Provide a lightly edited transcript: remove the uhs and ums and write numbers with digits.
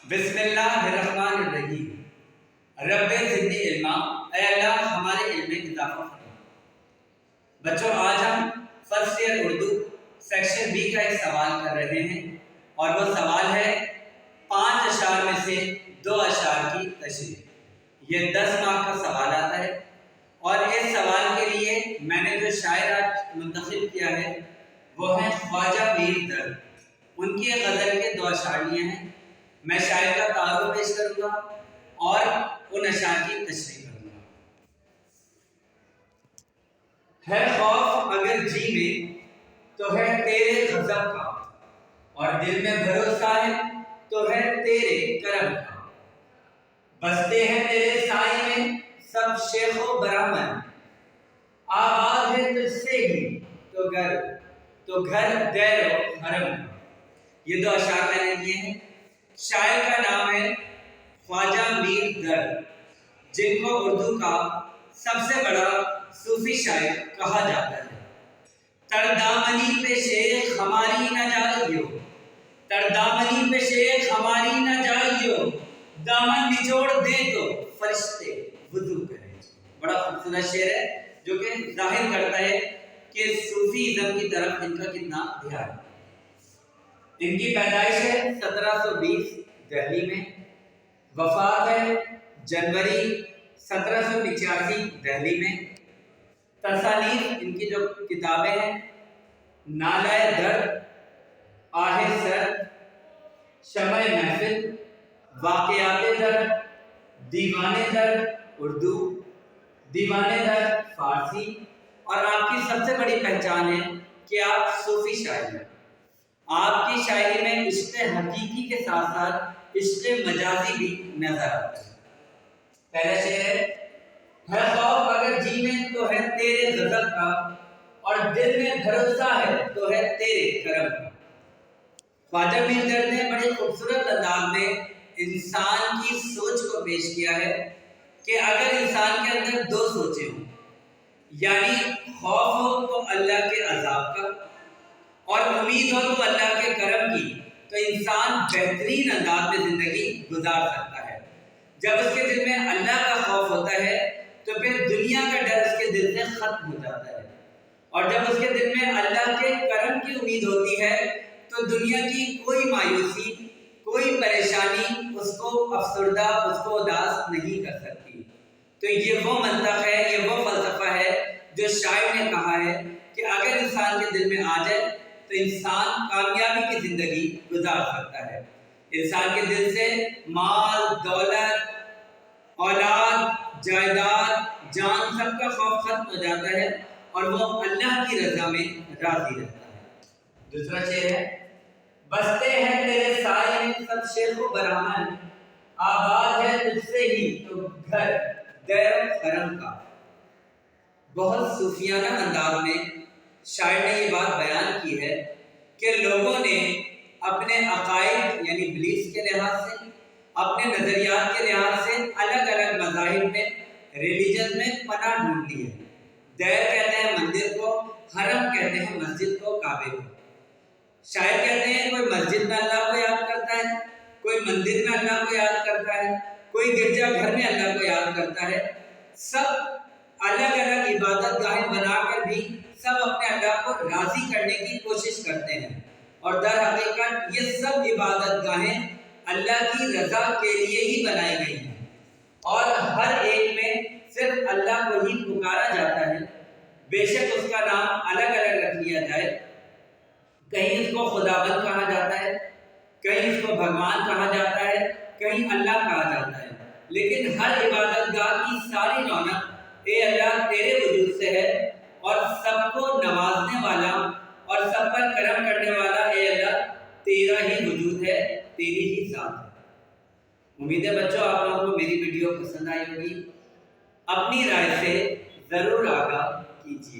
بسم اللہ الرحمن الرحیم۔ رب زدنی علما، اے اللہ ہمارے علم میں اضافہ فرما۔ بچوں آج ہم first year Urdu section B کا ایک سوال کر رہے ہیں اور وہ سوال ہے 5 اشعار میں سے 2 اشعار کی تشریح۔ یہ 10 مارک کا سوال آتا ہے اور اس سوال کے لیے میں نے جو شاعر آج منتخب کیا ہے وہ ہے خواجہ میر درد۔ ان کی ایک غزل کے 2 اشعار لیے ہیں۔ میں شاعر کا تعارف پیش کروں گا اور ان اشعار کی تشریح کروں گا۔ ہے خوف اگر جی میں تو ہے تیرے غضب کا، اور دل میں بھروسہ ہے تو ہے تیرے کرم کا۔ بستے ہیں تیرے سائے میں سب شیخ و برہمن، آباد ہے تجھ سے ہی تو گھر دیر و حرم کا۔ یہ 2 اشعار میں نے لیے ہیں۔ شاعر کا نام ہے خواجہ میر درد، جن کو اردو کا سب سے بڑا صوفی شاعر کہا جاتا ہے۔ تردامنی پہ شیخ ہماری نہ جائیو، تردامنی پہ شیخ ہماری نہ جائیو، دامن نچوڑ دے تو فرشتے وضو کریں۔ بڑا خوبصورت شعر ہے جو کہ ظاہر کرتا ہے کہ صوفی ازم کی طرف ان کا کتنا دھیان ہے۔ ان کی پیدائش ہے 1720 دہلی میں، وفات ہے جنوری 1785 دہلی میں۔ تصانیف ان کی جو کتابیں ہیں نالہ درد، آہ سرد، شمع محفل، واقعات درد، دیوان درد اردو، دیوان درد فارسی، اور آپ کی سب سے بڑی پہچان ہے کہ آپ صوفی شاعر ہیں۔ آپ کی شاعری میں عشق حقیقی کے ساتھ ساتھ عشق مجازی بھی نظر آتا ہے۔ پہلا شعر ہے خوف اگر جی میں تو ہے تیرے غضب کا، اور دل میں بھروسہ ہے تو ہے تیرے کرم کا۔ خواجہ میر درد نے بڑے خوبصورت انداز میں انسان کی سوچ کو پیش کیا ہے کہ اگر انسان کے اندر 2 سوچیں ہوں، یعنی خوف ہو تو اللہ کے عذاب کا اور امید ہو تو اللہ کے کرم کی، تو انسان بہترین انداز میں زندگی گزار سکتا ہے۔ جب اس کے دل میں اللہ کا خوف ہوتا ہے تو پھر دنیا کا ڈر اس کے دل سے ختم ہو جاتا ہے، اور جب اس کے دل میں اللہ کے کرم کی امید ہوتی ہے تو دنیا کی کوئی مایوسی، کوئی پریشانی اس کو افسردہ، اس کو اداس نہیں کر سکتی۔ تو یہ وہ منطق ہے، یہ وہ فلسفہ ہے جو شاعر نے کہا ہے کہ اگر انسان کے دل میں آ جائے تو انسان کامیابی کی زندگی گزار سکتا ہے۔ انسان کے دل سے مال، دولت، اولاد، جائیداد، جان سب کا خوف ختم ہو جاتا ہے اور وہ اللہ کی رضا میں راضی رہتا ہے۔ دوسرا شعر ہے بستے ہیں تیرے سائے میں سب شیخ و برہمن، آباد ہے تجھ سے ہی تو گھر دیر و حرم کا۔ بہت صوفیانہ انداز میں شاعر نے یہ بات بیان کی ہے کہ لوگوں نے اپنے عقائد یعنی بلیفز کے لحاظ سے، اپنے نظریات کے لحاظ سے الگ الگ مذاہب میں، ریلیجن میں پناہ ڈھونڈ لی ہے۔ دیر کہتے ہیں مندر کو، حرم کہتے ہیں مسجد کو، کعبے کو۔ شاعر کہتے ہیں کوئی مسجد میں اللہ کو یاد کرتا ہے، کوئی مندر میں اللہ کو یاد کرتا ہے، کوئی گرجا گھر میں اللہ کو یاد کرتا ہے۔ سب الگ الگ عبادت گاہیں بنا کر بھی سب اپنے اللہ کو راضی کرنے کی کوشش کرتے ہیں، اور در حقیقت یہ سب عبادت گاہیں اللہ کی رضا کے لیے ہی بنائی گئی ہیں، اور ہر ایک میں صرف اللہ کو ہی پکارا جاتا ہے۔ بے شک اس کا نام الگ الگ رکھ لیا جائے، کہیں اس کو خداوند کہا جاتا ہے، کہیں اس کو بھگوان کہا جاتا ہے، کہیں اللہ کہا جاتا ہے، لیکن ہر عبادت گاہ کی ساری رونق اے اللہ تیرے وجود سے ہے، اور سب کو نوازنے والا اور سب پر کرم کرنے والا اے اللہ تیرا ہی وجود ہے، تیری ہی ذات ہے۔ امید ہے بچوں آپ لوگوں کو میری ویڈیو پسند آئی ہوگی۔ اپنی رائے سے ضرور آگاہ کیجیے۔